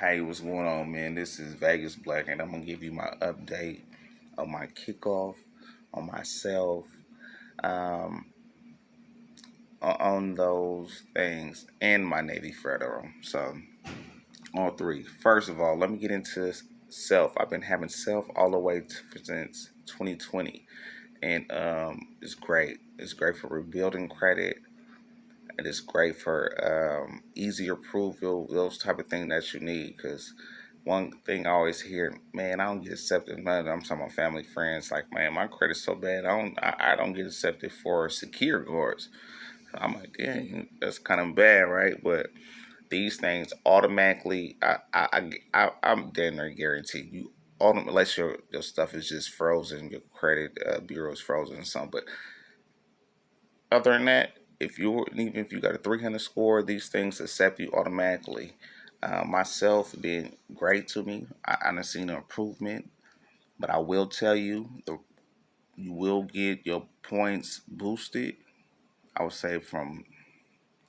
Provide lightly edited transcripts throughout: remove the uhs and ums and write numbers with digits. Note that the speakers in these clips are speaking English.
Hey, what's going on, man? This is Vegas Black, and I'm gonna give you my update on my kickoff, on myself, um, on those things, and my Navy Federal. So, all three. First of all, let me get into self. I've been having self all the way since 2020, and it's great. It's great for rebuilding credit. It is great for easy approval, those type of things that you need. Because one thing I always hear, man, I don't get accepted. Man, I'm talking about family, friends. Like, man, my credit's so bad, I don't get accepted for secure guards. I'm like, dang, that's kind of bad, right? But these things automatically, I'm damn near guaranteed you. Unless your stuff is just frozen, your credit bureau is frozen or something. But other than that, even if you got a 300 score, these things accept you automatically. Myself being great to me, I done seen an improvement, but I will tell you, you will get your points boosted. I would say from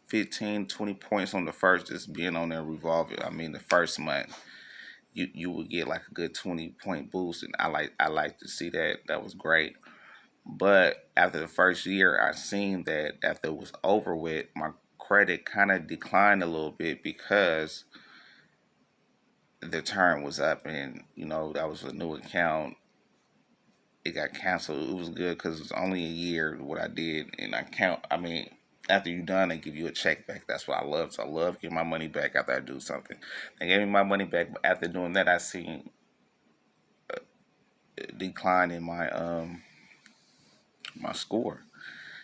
15, 20 points on the first, just being on there revolving. I mean, the first month, you would get like a good 20-point boost, and I like to see that. That was great. But after the first year, I seen that after it was over with, my credit kind of declined a little bit because the term was up, and that was a new account. It got canceled. It was good because it was only a year what I did, and I count. I mean, after you done, they give you a check back. That's what I love. So I love getting my money back after I do something. They gave me my money back, but after doing that, I seen a decline in my score.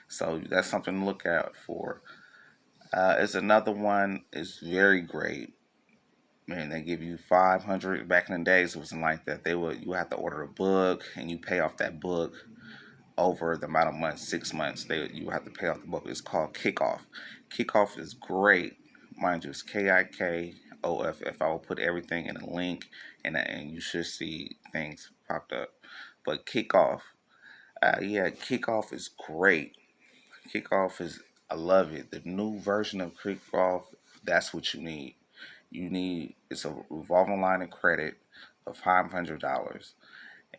So that's something to look out for. It's another one. It's very great. Man, they give you 500. Back in the days, it wasn't like that. You have to order a book and you pay off that book over the amount of months, 6 months. You have to pay off the book. It's called Kickoff. Kickoff is great, mind you. It's Kikoff. I will put everything in a link, and you should see things popped up. But Kickoff, yeah, Kickoff is great. Kickoff is I love it. The new version of Kickoff, that's what you need. It's a revolving line of credit of $500,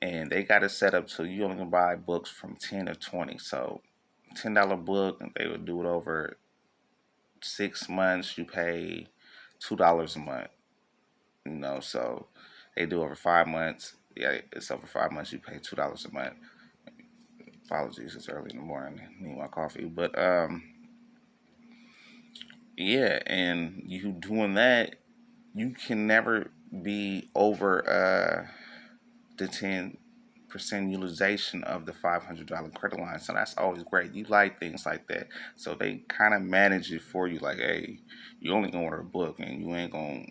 and they got it set up so you only can buy books from 10 or 20. So $10 book, and they would do it over 6 months. You pay $2 a month. So they do over 5 months. Yeah, it's over 5 months. You pay $2 a month. Apologies, it's early in the morning. I need my coffee, but yeah, and you doing that, you can never be over the 10% utilization of the $500 credit line. So that's always great. You like things like that. So they kind of manage it for you. Like, hey, you only gonna order a book, and you ain't gonna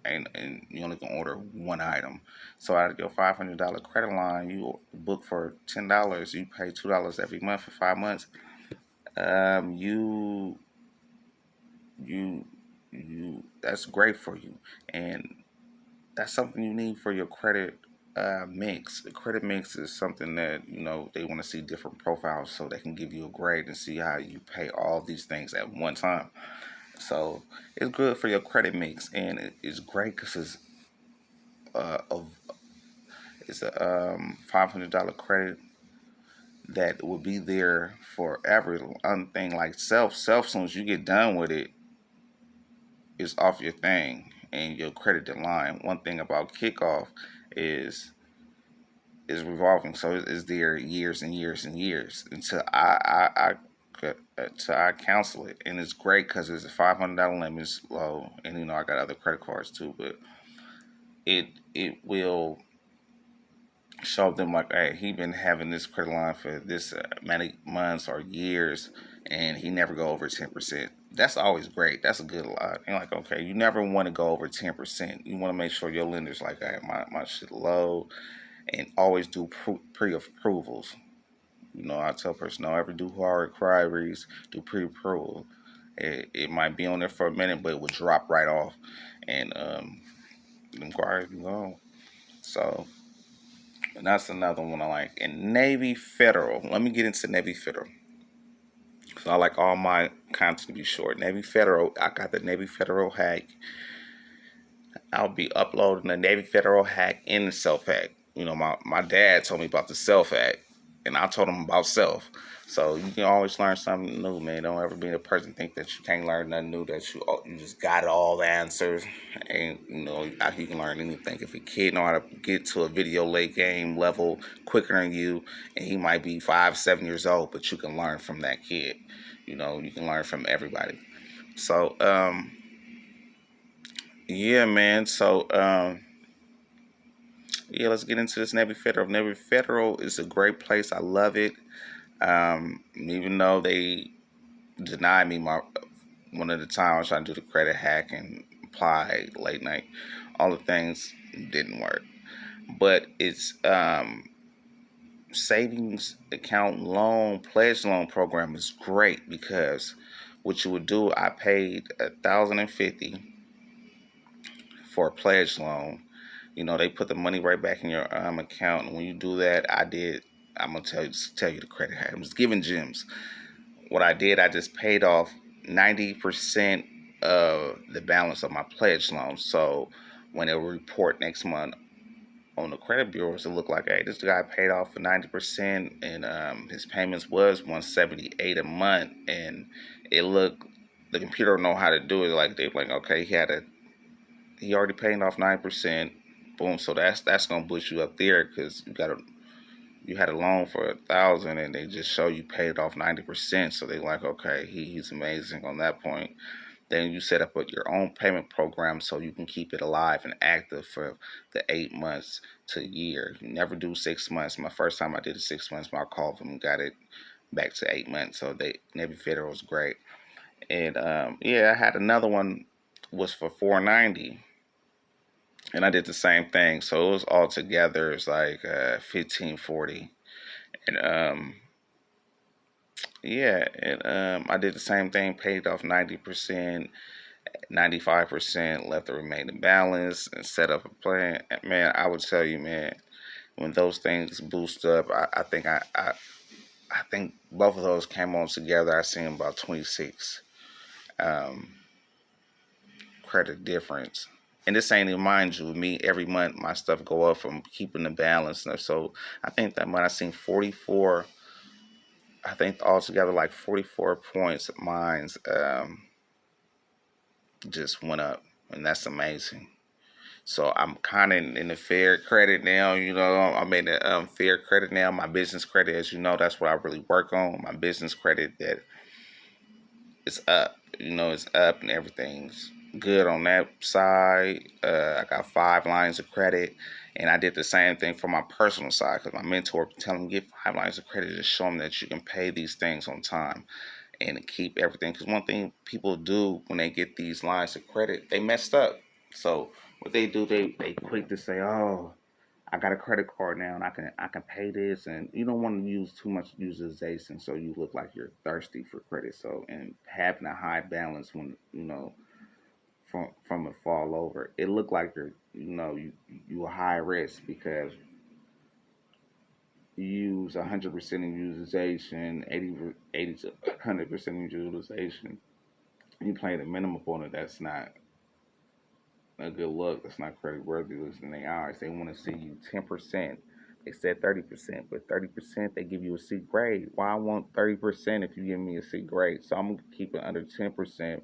and you only gonna order one item. So out of your $500 credit line, you book for $10. You pay $2 every month for 5 months. You that's great for you, and that's something you need for your credit mix. The credit mix is something that they want to see different profiles so they can give you a grade and see how you pay all these things at one time. So it's good for your credit mix, and it's great because of it's a $500 credit that will be there forever. One thing like self, soon as you get done with it, it's off your thing and your credit decline. One thing about Kickoff is revolving, so it's there years and years and years until I cancel it, and it's great because it's a $500 limit, it's low, and I got other credit cards too, but it will show them like, hey, he been having this credit line for this many months or years, and he never go over 10%. That's always great. That's a good lot. And like, okay, you never want to go over 10%. You want to make sure your lender's like, hey, my shit low, and always do pre-approvals. I tell person, don't ever do hard inquiries, do pre-approval. It might be on there for a minute, but it will drop right off, and the inquiries be gone. So, and that's another one I like. And Navy Federal. Let me get into Navy Federal. So I like all my content to be short. Navy Federal. I got the Navy Federal hack. I'll be uploading the Navy Federal hack and the self hack. My dad told me about the self hack, and I told him about self. So you can always learn something new, man. Don't ever be the person think that you can't learn nothing new. That you just got all the answers, and you can learn anything. If a kid know how to get to a video late game level quicker than you, and he might be 5, 7 years old, but you can learn from that kid. You can learn from everybody. So yeah, man. So yeah, let's get into this Navy Federal. Navy Federal is a great place. I love it. Even though they denied me my one of the times I was trying to do the credit hack and apply late night, all the things didn't work. But it's savings account loan pledge loan program is great because what you would do, I paid $1,050 for a pledge loan. They put the money right back in your account, and when you do that, I'm gonna tell you the credit hack. I'm just giving gems. What I did, I just paid off 90% of the balance of my pledge loan. So when it will report next month on the credit bureaus, it looked like, hey, this guy paid off for 90%, and his payments was 178 a month, and it looked the computer don't know how to do it. Like they're like, okay, he already paid off 9%. Boom. So that's gonna boost you up there because you had a loan for 1,000 and they just show you paid off 90%. So they like, okay, he's amazing on that point. Then you set up your own payment program so you can keep it alive and active for the 8 months to a year. You never do 6 months. My first time I did it 6 months, I called them and got it back to 8 months. So Navy Federal was great. And yeah, I had another one was for 490, and I did the same thing. So it was all together. It's like 1540, and yeah, and I did the same thing. Paid off 90%, 95%, left the remaining balance, and set up a plan. Man, I would tell you, man, when those things boost up, I think both of those came on together. I seen about 26 um, credit difference. And this ain't even, mind you, me every month my stuff go up from keeping the balance. So I think that month I seen 44. I think altogether like 44 points of mine's just went up, and that's amazing. So I'm kind of in the fair credit now. I'm in the fair credit now. My business credit, as you know, that's what I really work on. My business credit that is up. It's up and everything's good on that side. I got 5 lines of credit, and I did the same thing for my personal side because my mentor telling me get 5 lines of credit to show them that you can pay these things on time and keep everything. Because one thing people do when they get these lines of credit, they messed up. So what they do, they quick to say, oh, I got a credit card now and I can pay this, and you don't want to use too much utilization so you look like you're thirsty for credit. So and having a high balance when from a fall over, it looked like you a high risk because you use 100% of utilization, 80 to 100% of utilization. You playing a minimum on it. That's not a good look. That's not credit worthy. Listen, they are. They want to see you 10%. They said 30%, but 30% they give you a C grade. Why I want 30% if you give me a C grade? So I'm gonna keep it under 10%.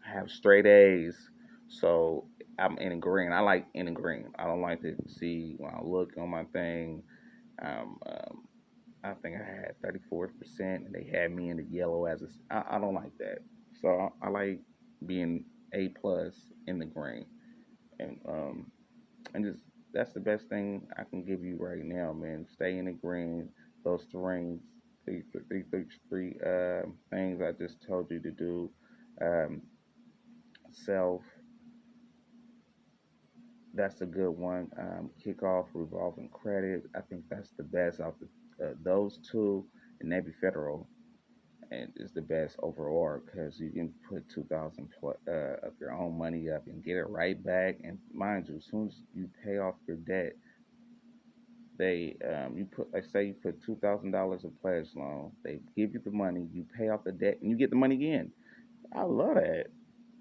Have straight A's. So I'm in the green. I like in the green. I don't like to see when I look on my thing. Um, um, I think I had 34%, and they had me in the yellow as I don't like that. So I like being A plus in the green, and just that's the best thing I can give you right now, man. Stay in the green. Those three things I just told you to do. Um, self, that's a good one. Kickoff, revolving credit. I think that's the best out the those two. And Navy Federal and is the best overall because you can put 2,000 of your own money up and get it right back. And mind you, as soon as you pay off your debt, they you put, like say you put $2,000 in pledge loan, they give you the money, you pay off the debt, and you get the money again. I love that.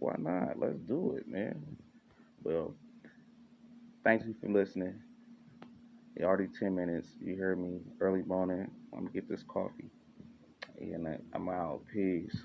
Why not? Let's do it, man. Well, Thank you for listening. It already 10 minutes. You heard me early morning. I'm gonna get this coffee, and I'm out. Peace.